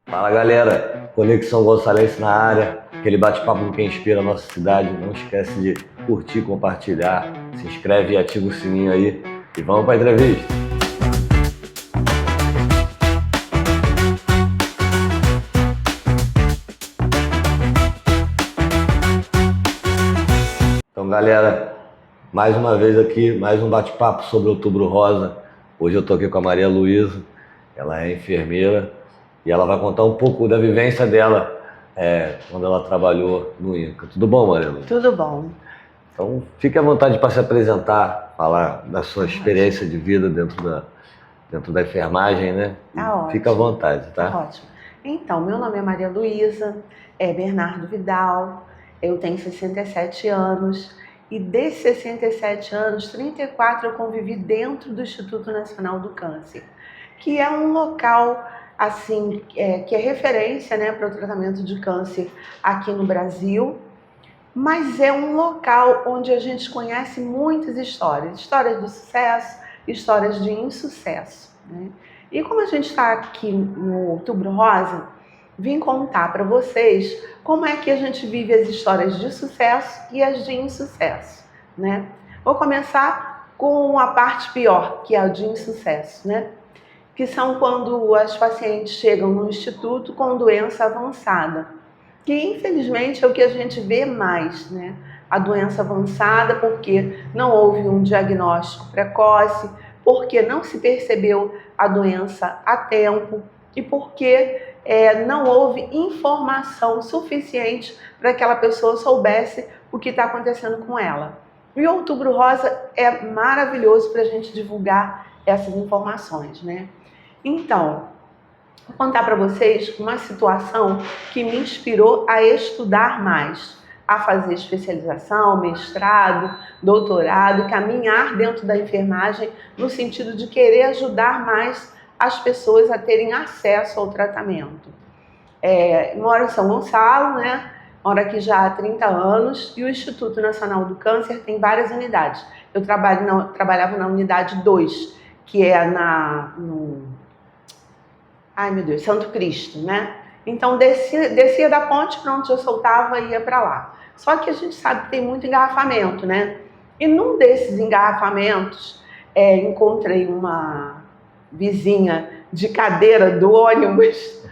Fala galera, Conexão Gonçalves na área, aquele bate-papo com quem inspira a nossa cidade. Não esquece de curtir, compartilhar, se inscreve e ativa o sininho aí e vamos para a entrevista. Então galera, mais uma vez aqui, mais um bate-papo sobre Outubro Rosa. Hoje eu tô aqui com a Maria Luísa, ela é enfermeira e ela vai contar um pouco da vivência dela quando ela trabalhou no INCA. Tudo bom, Maria Luísa? Tudo bom. Então fique à vontade para se apresentar, falar da sua experiência de vida dentro da enfermagem, né? Tá ótimo. Fica à vontade, tá? Tá ótimo. Então, meu nome é Maria Luísa, é Bernardo Vidal, eu tenho 67 anos e desses 67 anos, 34 eu convivi dentro do Instituto Nacional do Câncer, que é um local assim, que é referência, né, para o tratamento de câncer aqui no Brasil, mas é um local onde a gente conhece muitas histórias de sucesso, histórias de insucesso, né? E como a gente está aqui no Outubro Rosa, vim contar para vocês como é que a gente vive as histórias de sucesso e as de insucesso, né? Vou começar com a parte pior, que é a de insucesso, né? Que são quando as pacientes chegam no instituto com doença avançada, que infelizmente é o que a gente vê mais, né? A doença avançada porque não houve um diagnóstico precoce, porque não se percebeu a doença a tempo e porque não houve informação suficiente para que aquela pessoa soubesse o que está acontecendo com ela. E o Outubro Rosa é maravilhoso para a gente divulgar essas informações, né? Então, vou contar para vocês uma situação que me inspirou a estudar mais, a fazer especialização, mestrado, doutorado, caminhar dentro da enfermagem no sentido de querer ajudar mais as pessoas a terem acesso ao tratamento. Moro em São Gonçalo, né? Moro aqui já há 30 anos e o Instituto Nacional do Câncer tem várias unidades. Eu trabalhava na unidade 2, que é Santo Cristo, né? Então descia da ponte, pronto, eu soltava e ia para lá. Só que a gente sabe que tem muito engarrafamento, né? E num desses engarrafamentos, encontrei uma vizinha de cadeira do ônibus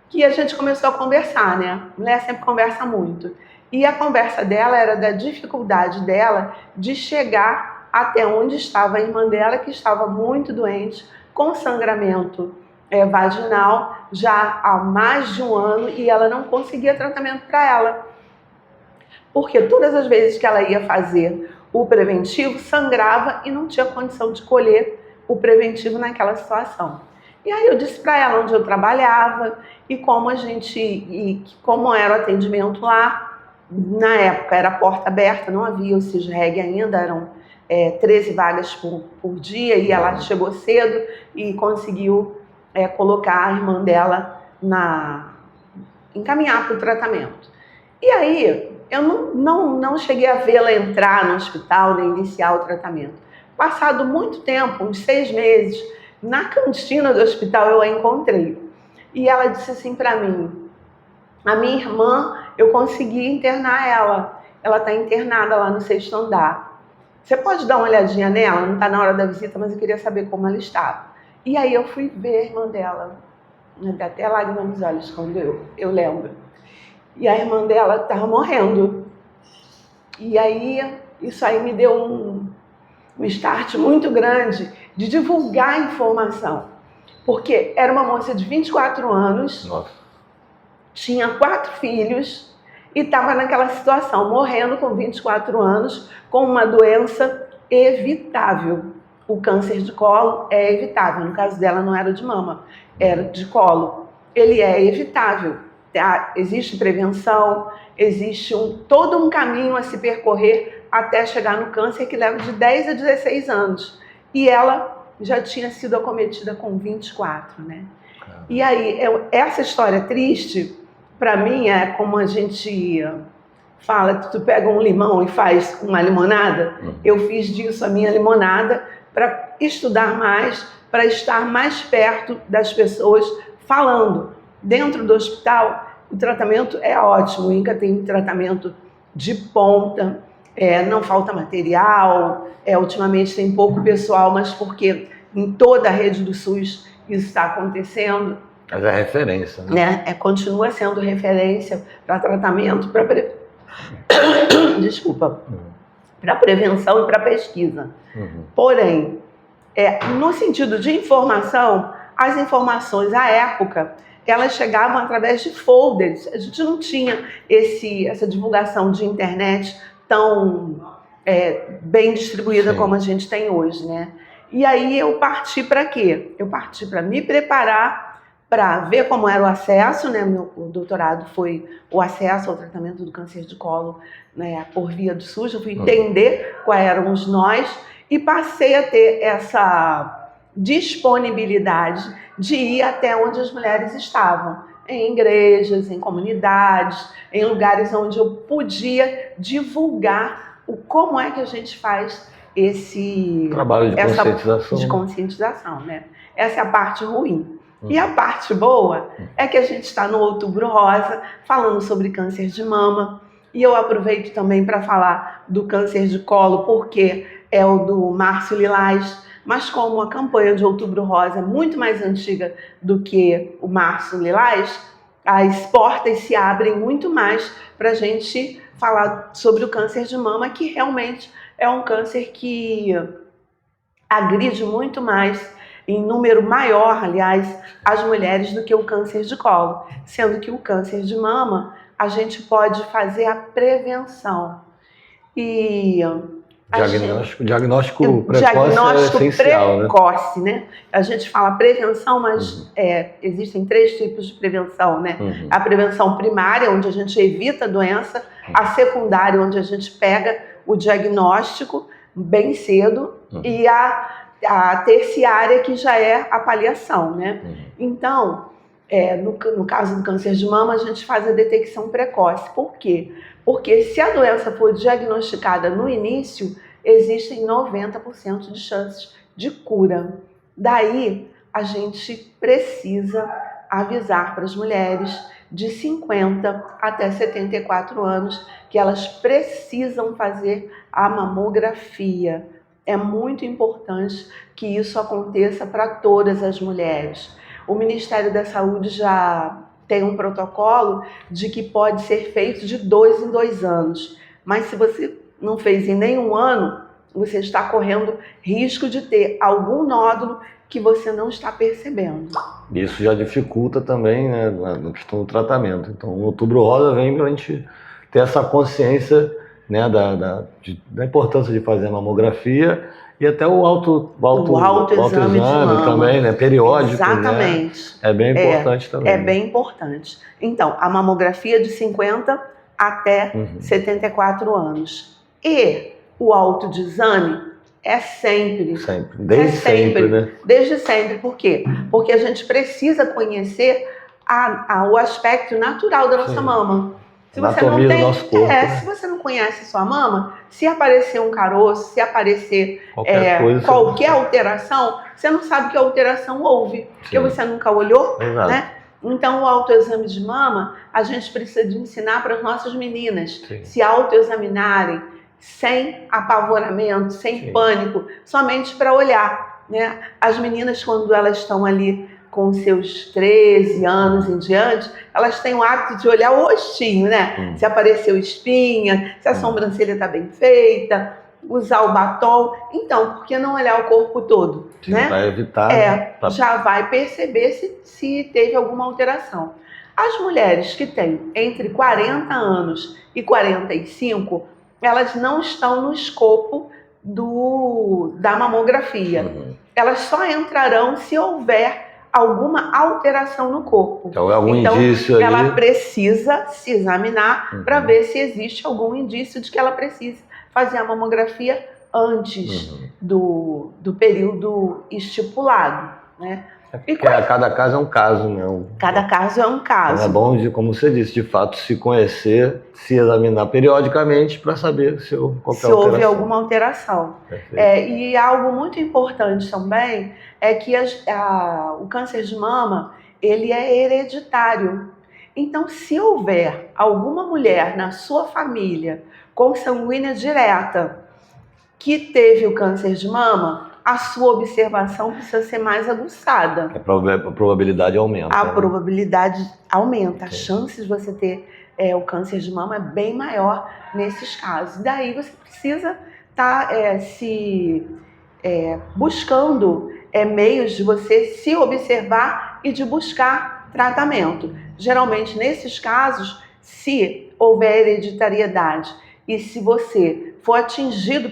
que a gente começou a conversar, né? Mulher sempre conversa muito. E a conversa dela era da dificuldade dela de chegar até onde estava a irmã dela, que estava muito doente, com sangramento vaginal já há mais de um ano e ela não conseguia tratamento para ela. Porque todas as vezes que ela ia fazer o preventivo, sangrava e não tinha condição de colher o preventivo naquela situação. E aí eu disse para ela onde eu trabalhava e como era o atendimento lá. Na época era porta aberta, não havia o CISREG ainda, eram 13 vagas por dia e ela chegou cedo e conseguiu colocar a irmã dela encaminhar para o tratamento. E aí eu não cheguei a vê-la entrar no hospital nem iniciar o tratamento. Passado muito tempo, uns 6 meses, na cantina do hospital eu a encontrei. E ela disse assim para mim: a minha irmã, eu consegui internar ela. Ela está internada lá no 6º andar. Você pode dar uma olhadinha nela? Não está na hora da visita, mas eu queria saber como ela estava. E aí eu fui ver a irmã dela. Dá até lágrima nos olhos quando eu lembro. E a irmã dela estava morrendo. E aí isso aí me deu um start muito grande de divulgar a informação. Porque era uma moça de 24 anos, Nossa. Tinha 4 filhos e estava naquela situação, morrendo com 24 anos, com uma doença evitável. O câncer de colo é evitável. No caso dela não era de mama, era de colo. Ele é evitável. Existe prevenção, existe todo um caminho a se percorrer até chegar no câncer, que leva de 10 a 16 anos. E ela já tinha sido acometida com 24, né? E aí, essa história triste, para mim, é como a gente fala, tu pega um limão e faz uma limonada. Eu fiz disso a minha limonada para estudar mais, para estar mais perto das pessoas falando Dentro do hospital, o tratamento é ótimo. O INCA tem um tratamento de ponta, não falta material, ultimamente tem pouco pessoal, mas porque em toda a rede do SUS isso está acontecendo. Mas é referência, né? Continua sendo referência para tratamento, para desculpa, para prevenção e para pesquisa. Porém, no sentido de informação, as informações à época, elas chegavam através de folders. A gente não tinha essa divulgação de internet tão bem distribuída como a gente tem hoje, né? E aí eu parti para quê? Eu parti para me preparar, para ver como era o acesso, né? Meu doutorado foi o acesso ao tratamento do câncer de colo, né, por via do SUS. Eu fui entender quais eram os nós e passei a ter essa disponibilidade de ir até onde as mulheres estavam, em igrejas, em comunidades, em lugares onde eu podia divulgar como é que a gente faz esse trabalho de conscientização, né? Essa é a parte ruim. E a parte boa é que a gente está no Outubro Rosa, falando sobre câncer de mama, e eu aproveito também para falar do câncer de colo, porque é o do Márcio Lilás, mas como a campanha de Outubro Rosa é muito mais antiga do que o Márcio Lilás, as portas se abrem muito mais para a gente falar sobre o câncer de mama, que realmente é um câncer que agride muito mais, em número maior, aliás, as mulheres do que o câncer de colo, sendo que o câncer de mama a gente pode fazer a prevenção. E diagnóstico precoce é essencial, precoce, né? A gente fala prevenção, mas existem 3 tipos de prevenção, né? A prevenção primária, onde a gente evita a doença, a secundária, onde a gente pega o diagnóstico bem cedo, e a terciária, que já é a paliação, né? Então, no caso do câncer de mama, a gente faz a detecção precoce. Por quê? Porque se a doença for diagnosticada no início, existem 90% de chances de cura. Daí, a gente precisa avisar para as mulheres de 50 até 74 anos que elas precisam fazer a mamografia. É muito importante que isso aconteça para todas as mulheres. O Ministério da Saúde já tem um protocolo de que pode ser feito de 2 em 2 anos. Mas se você não fez em nenhum ano, você está correndo risco de ter algum nódulo que você não está percebendo. Isso já dificulta também, né, na questão do tratamento. Então, o Outubro Rosa vem para a gente ter essa consciência, né, da importância de fazer a mamografia e até o autoexame também, né, periódico. Exatamente. Né, é bem importante também. É bem importante. Então, a mamografia de 50 até 74 anos. E o autoexame é sempre. Desde sempre, né? Desde sempre. Por quê? Porque a gente precisa conhecer o aspecto natural da nossa mama. Se você não tem, do nosso corpo, né? Se você não conhece sua mama, se aparecer um caroço, se aparecer qualquer alteração, você não sabe que alteração houve, porque você nunca olhou, né? Então, o autoexame de mama, a gente precisa de ensinar para as nossas meninas se autoexaminarem sem apavoramento, sem pânico, somente para olhar, né? As meninas, quando elas estão ali com seus 13 anos em diante, elas têm o hábito de olhar o rostinho, né? Se apareceu espinha, se a sobrancelha está bem feita, usar o batom. Então, por que não olhar o corpo todo? Né? Vai evitar. Já vai perceber se teve alguma alteração. As mulheres que têm entre 40 anos e 45, elas não estão no escopo da mamografia. Elas só entrarão se houver alguma alteração no corpo. Então, indício ela ali. precisa se examinar para ver se existe algum indício de que ela precisa fazer a mamografia antes do período estipulado, né? Porque cada caso é um caso, né? Cada caso é um caso. Então é bom, como você disse, de fato, se conhecer, se examinar periodicamente para saber se houve alguma alteração. E algo muito importante também é que o câncer de mama, ele é hereditário. Então, se houver alguma mulher na sua família consanguínea direta que teve o câncer de mama, a sua observação precisa ser mais aguçada. A probabilidade aumenta. A probabilidade aumenta. A chance de você ter o câncer de mama é bem maior nesses casos. Daí você precisa estar buscando meios de você se observar e de buscar tratamento. Geralmente, nesses casos, se houver hereditariedade e se você for atingido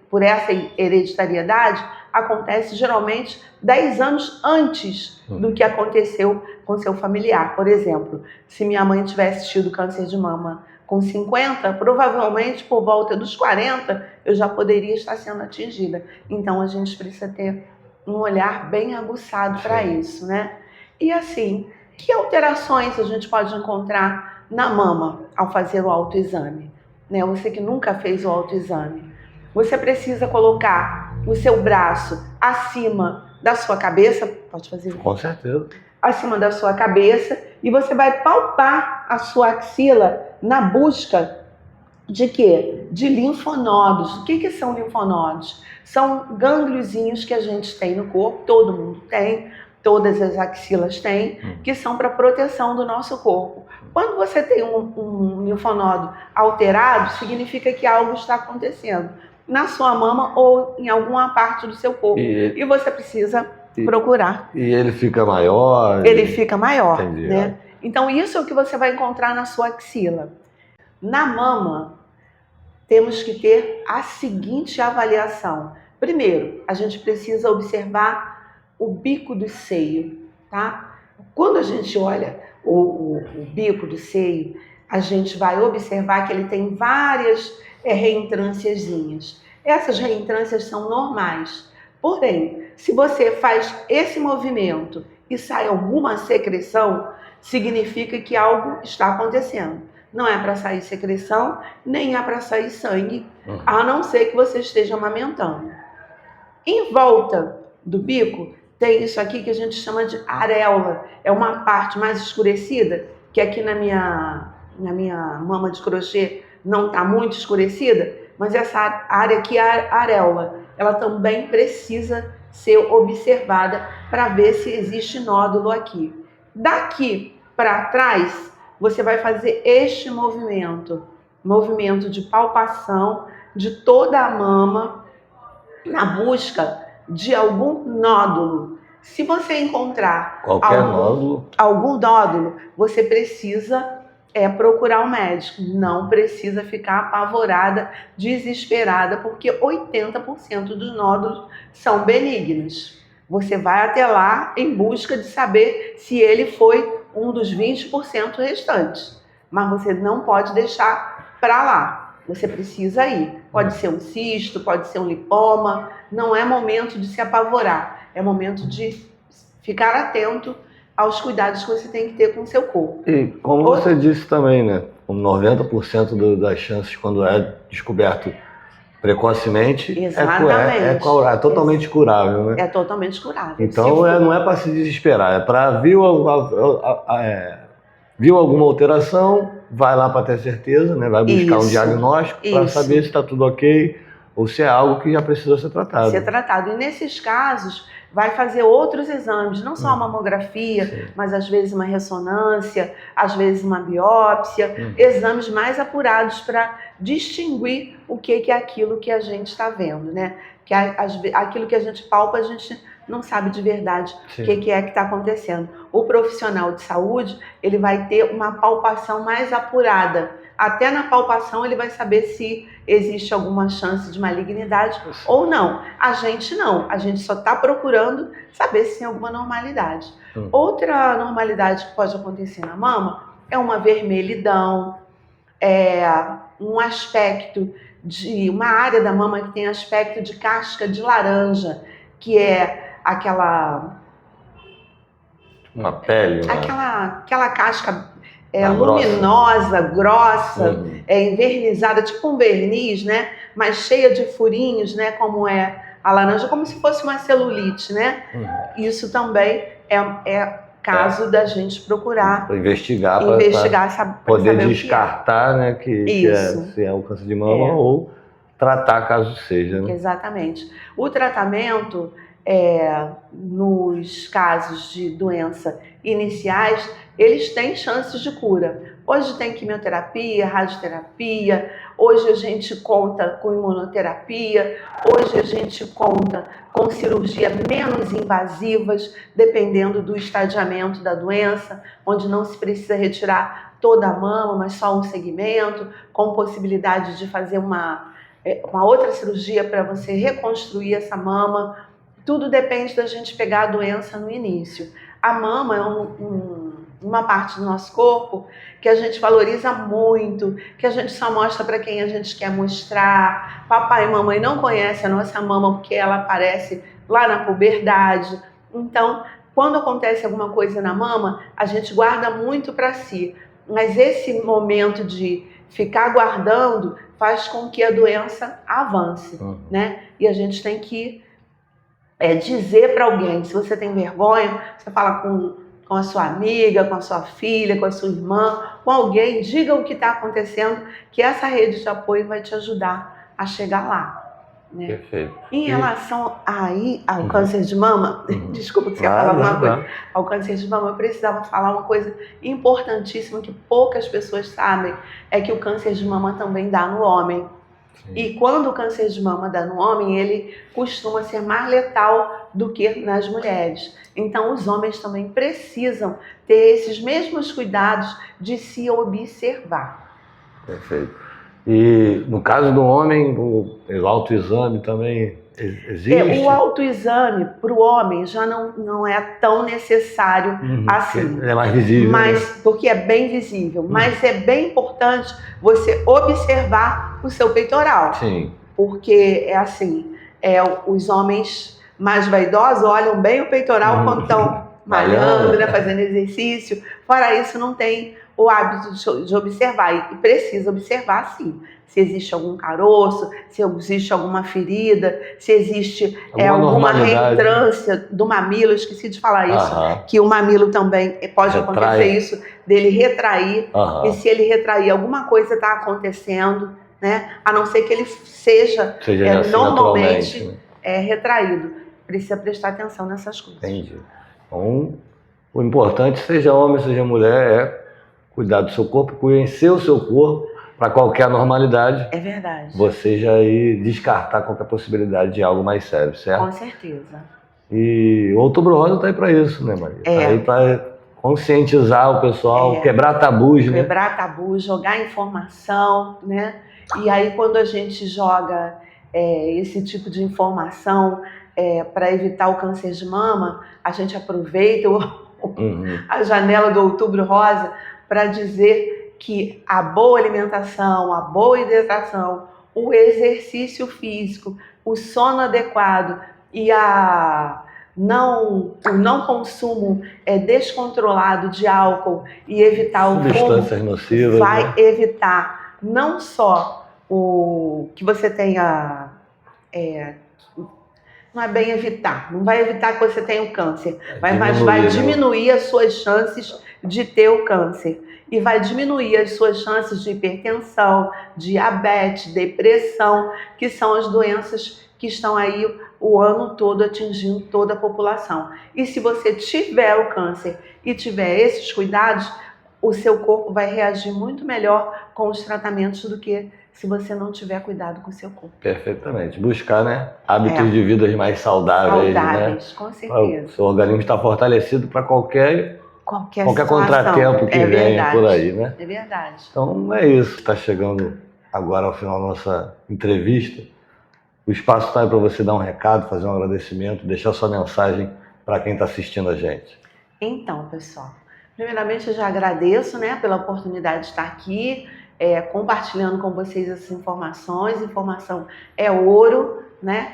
por essa hereditariedade, acontece geralmente 10 anos antes do que aconteceu com seu familiar. Por exemplo, se minha mãe tivesse tido câncer de mama com 50, provavelmente por volta dos 40 eu já poderia estar sendo atingida. Então a gente precisa ter um olhar bem aguçado para isso, né? E assim, que alterações a gente pode encontrar na mama ao fazer o autoexame? Né? Você que nunca fez o autoexame, você precisa colocar o seu braço acima da sua cabeça, pode fazer isso? Com certeza. Acima da sua cabeça, e você vai palpar a sua axila na busca de quê? De linfonodos. O que são linfonodos? São gângliozinhos que a gente tem no corpo, todo mundo tem, todas as axilas têm, que são para proteção do nosso corpo. Quando você tem um linfonodo alterado, significa que algo está acontecendo na sua mama ou em alguma parte do seu corpo. E você precisa procurar. E ele fica maior? Ele fica maior, Entendi, né? Então isso é o que você vai encontrar na sua axila. Na mama, temos que ter a seguinte avaliação. Primeiro, a gente precisa observar o bico do seio, tá? Quando a gente olha o bico do seio, a gente vai observar que ele tem várias reentrânciazinhas. Essas reentrâncias são normais. Porém, se você faz esse movimento e sai alguma secreção, significa que algo está acontecendo. Não é para sair secreção, nem é para sair sangue, a não ser que você esteja amamentando. Em volta do bico, tem isso aqui que a gente chama de areola. É uma parte mais escurecida, que aqui na minha mama de crochê não está muito escurecida, mas essa área aqui, a areola, ela também precisa ser observada para ver se existe nódulo aqui. Daqui para trás, você vai fazer este movimento de palpação de toda a mama na busca de algum nódulo. Se você encontrar algum nódulo, você precisa procurar um médico. Não precisa ficar apavorada, desesperada, porque 80% dos nódulos são benignos. Você vai até lá em busca de saber se ele foi um dos 20% restantes. Mas você não pode deixar para lá. Você precisa ir. Pode ser um cisto, pode ser um lipoma. Não é momento de se apavorar. É momento de ficar atento aos cuidados que você tem que ter com o seu corpo. E como você disse também, né? 90% das chances quando é descoberto precocemente é totalmente curável, né? É totalmente curável. Então não é para se desesperar, é para viu alguma alteração, vai lá para ter certeza, né? Vai buscar um diagnóstico para saber se está tudo ok ou se é algo que já precisa ser tratado. E nesses casos vai fazer outros exames, não só a mamografia, mas às vezes uma ressonância, às vezes uma biópsia, exames mais apurados para distinguir o que é aquilo que a gente está vendo, né? Que aquilo que a gente palpa, a gente não sabe de verdade o que é que está acontecendo. O profissional de saúde, ele vai ter uma palpação mais apurada. Até na palpação ele vai saber se existe alguma chance de malignidade ou não. A gente não, a gente só está procurando saber se tem alguma normalidade. Outra normalidade que pode acontecer na mama é uma vermelhidão, um aspecto de uma área da mama que tem aspecto de casca de laranja, que é uma pele, aquela casca luminosa, grossa, envernizada, tipo um verniz, né? Mas cheia de furinhos, né? Como é a laranja, como se fosse uma celulite, né? Isso também é caso da gente procurar para investigar essa, poder saber descartar, né, se é o câncer de mama ou tratar caso seja, né? Exatamente. O tratamento, nos casos de doença iniciais, eles têm chances de cura. Hoje tem quimioterapia, radioterapia, hoje a gente conta com imunoterapia, hoje a gente conta com cirurgia menos invasivas, dependendo do estadiamento da doença, onde não se precisa retirar toda a mama, mas só um segmento, com possibilidade de fazer uma outra cirurgia para você reconstruir essa mama. Tudo depende da gente pegar a doença no início. A mama é uma parte do nosso corpo que a gente valoriza muito, que a gente só mostra para quem a gente quer mostrar. Papai e mamãe não conhecem a nossa mama porque ela aparece lá na puberdade. Então, quando acontece alguma coisa na mama, a gente guarda muito para si. Mas esse momento de ficar guardando faz com que a doença avance, né? E a gente tem que dizer para alguém. Se você tem vergonha, você fala com a sua amiga, com a sua filha, com a sua irmã, com alguém, diga o que está acontecendo, que essa rede de apoio vai te ajudar a chegar lá. Né? Perfeito. Em relação ao câncer de mama, desculpa que você ia falar alguma coisa, ao câncer de mama, eu precisava falar uma coisa importantíssima que poucas pessoas sabem, é que o câncer de mama também dá no homem. Sim. E quando o câncer de mama dá no homem, ele costuma ser mais letal do que nas mulheres. Então, os homens também precisam ter esses mesmos cuidados de se observar. Perfeito. E no caso do homem, o autoexame também existe? O autoexame para o homem já não é tão necessário assim. É mais visível. Porque é bem visível. Mas é bem importante você observar o seu peitoral. Sim. Porque é assim, os homens mais vaidosos olham bem o peitoral quando estão malhando, né, fazendo exercício. Fora isso, não tem o hábito de observar, e precisa observar sim, se existe algum caroço, se existe alguma ferida, se existe alguma reentrância do mamilo. Eu esqueci de falar isso, que o mamilo também pode acontecer isso, dele retrair, e se ele retrair, alguma coisa está acontecendo, né? A não ser que ele seja assim, normalmente retraído. Precisa prestar atenção nessas coisas. Entendi. Então, o importante, seja homem, seja mulher, é cuidar do seu corpo, conhecer o seu corpo para qualquer anormalidade. É verdade. Você já ir descartar qualquer possibilidade de algo mais sério, certo? Com certeza. E o Outubro Rosa está aí para isso, né, Maria? Está aí para conscientizar o pessoal, quebrar tabus, né? Quebrar tabus, jogar informação, né? E aí, quando a gente joga esse tipo de informação para evitar o câncer de mama, a gente aproveita a janela do Outubro Rosa para dizer que a boa alimentação, a boa hidratação, o exercício físico, o sono adequado e o não consumo descontrolado de álcool e evitar o substâncias nocivas, vai evitar não só o que você tenha... não é bem evitar, não vai evitar que você tenha o câncer, mas vai diminuir as suas chances de ter o câncer. E vai diminuir as suas chances de hipertensão, diabetes, depressão, que são as doenças que estão aí o ano todo atingindo toda a população. E se você tiver o câncer e tiver esses cuidados, o seu corpo vai reagir muito melhor com os tratamentos do que se você não tiver cuidado com o seu corpo. Perfeitamente. Buscar, né, hábitos de vida mais saudáveis, né? Com certeza. O seu organismo está fortalecido para qualquer situação, contratempo que venha por aí, né? É verdade. Então é isso. Está chegando agora ao final da nossa entrevista. O espaço está aí para você dar um recado, fazer um agradecimento, deixar sua mensagem para quem está assistindo a gente. Então, pessoal, primeiramente eu já agradeço, né, pela oportunidade de estar aqui, compartilhando com vocês essas informações. Informação é ouro, né?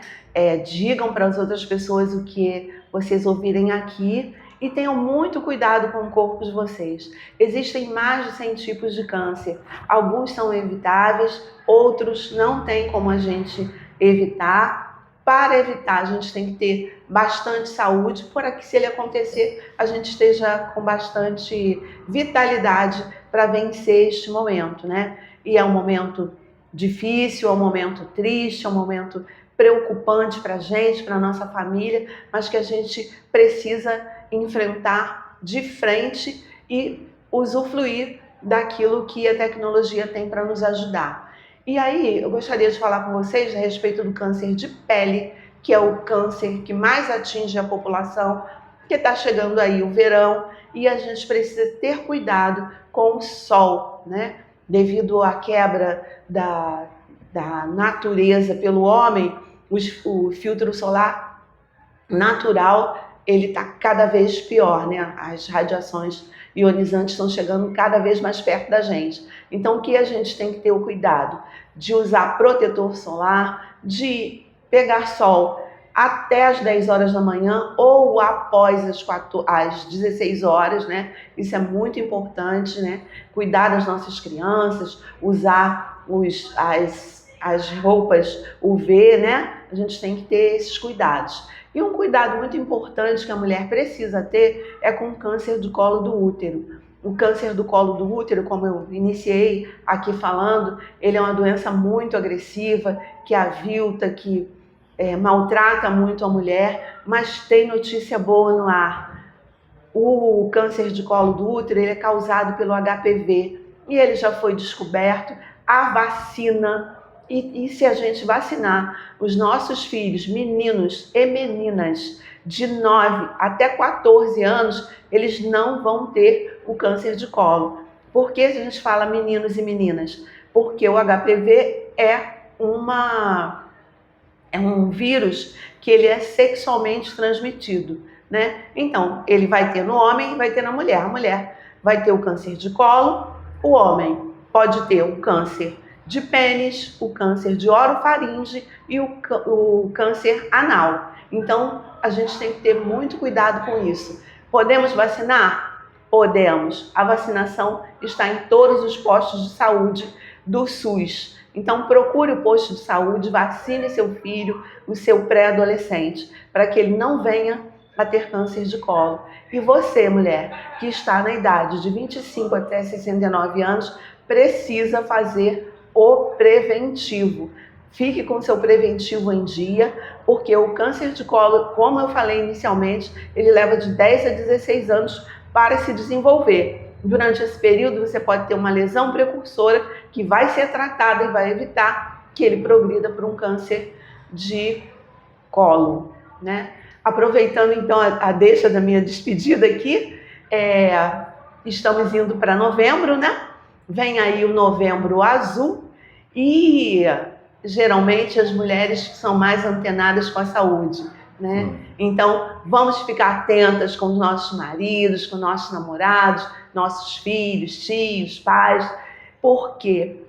Digam para as outras pessoas o que vocês ouvirem aqui e tenham muito cuidado com o corpo de vocês. Existem mais de 100 tipos de câncer. Alguns são evitáveis, outros não tem como a gente evitar. para evitar. A gente tem que ter bastante saúde para que, se ele acontecer, a gente esteja com bastante vitalidade para vencer este momento, né? E é um momento difícil, é um momento triste, é um momento preocupante para a gente, para a nossa família, mas que a gente precisa enfrentar de frente e usufruir daquilo que a tecnologia tem para nos ajudar. E aí, eu gostaria de falar com vocês a respeito do câncer de pele, que é o câncer que mais atinge a população, porque está chegando aí o verão e a gente precisa ter cuidado com o sol, né? Devido à quebra da natureza pelo homem, o filtro solar natural, ele está cada vez pior, né? As radiações ionizantes estão chegando cada vez mais perto da gente. Então, o que a gente tem que ter o cuidado? De usar protetor solar, de pegar sol até as 10 horas da manhã ou após as 16 horas, né? Isso é muito importante, né? Cuidar das nossas crianças, usar as roupas UV, né? A gente tem que ter esses cuidados. E um cuidado muito importante que a mulher precisa ter é com o câncer do colo do útero. O câncer do colo do útero, como eu iniciei aqui falando, ele é uma doença muito agressiva, que avilta, que maltrata muito a mulher, mas tem notícia boa no ar. O câncer de colo do útero, ele é causado pelo HPV e ele já foi descoberto. A vacina, e se a gente vacinar os nossos filhos, meninos e meninas, de 9 até 14 anos, eles não vão ter o câncer de colo. Por que a gente fala meninos e meninas? Porque o HPV é um vírus que ele é sexualmente transmitido, né? Então, ele vai ter no homem e vai ter na mulher. A mulher vai ter o câncer de colo, o homem pode ter o câncer de pênis, o câncer de orofaringe e o câncer anal. Então, a gente tem que ter muito cuidado com isso. Podemos vacinar? Podemos. A vacinação está em todos os postos de saúde do SUS. Então, procure o posto de saúde, vacine seu filho, o seu pré-adolescente, para que ele não venha a ter câncer de colo. E você, mulher, que está na idade de 25 até 69 anos, precisa fazer o preventivo. Fique com seu preventivo em dia, porque o câncer de colo, como eu falei inicialmente, ele leva de 10 a 16 anos para se desenvolver. Durante esse período, você pode ter uma lesão precursora que vai ser tratada e vai evitar que ele progrida para um câncer de colo, né? Aproveitando então a deixa da minha despedida aqui, estamos indo para novembro, né? Vem aí o Novembro Azul e geralmente as mulheres são mais antenadas com a saúde, né? Então, vamos ficar atentas com os nossos maridos, com nossos namorados, nossos filhos, tios, pais, porque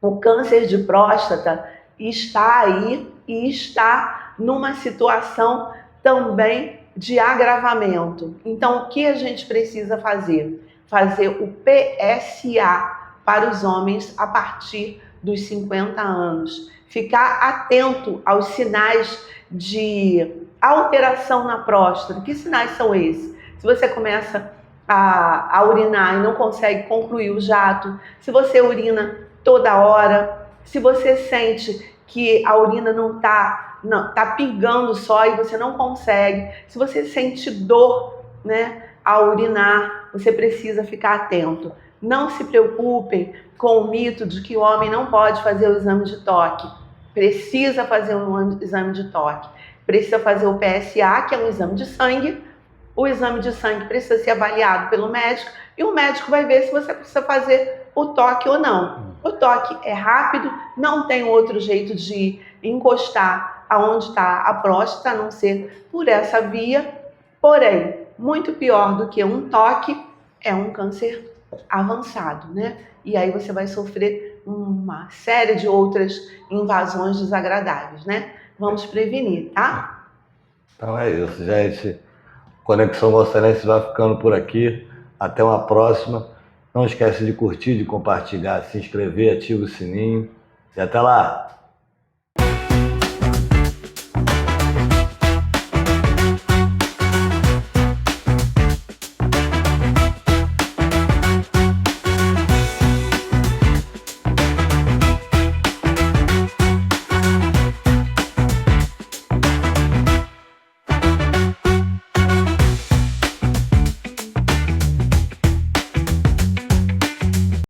o câncer de próstata está aí e está numa situação também de agravamento. Então, o que a gente precisa fazer? Fazer o PSA para os homens a partir dos 50 anos. Ficar atento aos sinais de alteração na próstata. Que sinais são esses? Se você começa a urinar e não consegue concluir o jato, se você urina toda hora, se você sente que a urina não tá pingando só e você não consegue, se você sente dor, né, ao urinar, você precisa ficar atento. Não se preocupem com o mito de que o homem não pode fazer o exame de toque. Precisa fazer um exame de toque. Precisa fazer o PSA, que é um exame de sangue. O exame de sangue precisa ser avaliado pelo médico e o médico vai ver se você precisa fazer o toque ou não. O toque é rápido, não tem outro jeito de encostar aonde está a próstata, a não ser por essa via. Porém, muito pior do que um toque é um câncer avançado, né? E aí você vai sofrer uma série de outras invasões desagradáveis, né? Vamos prevenir, tá? Então é isso, gente. Conexão Vocenense vai ficando por aqui. Até uma próxima. Não esquece de curtir, de compartilhar, se inscrever, ativa o sininho. E até lá!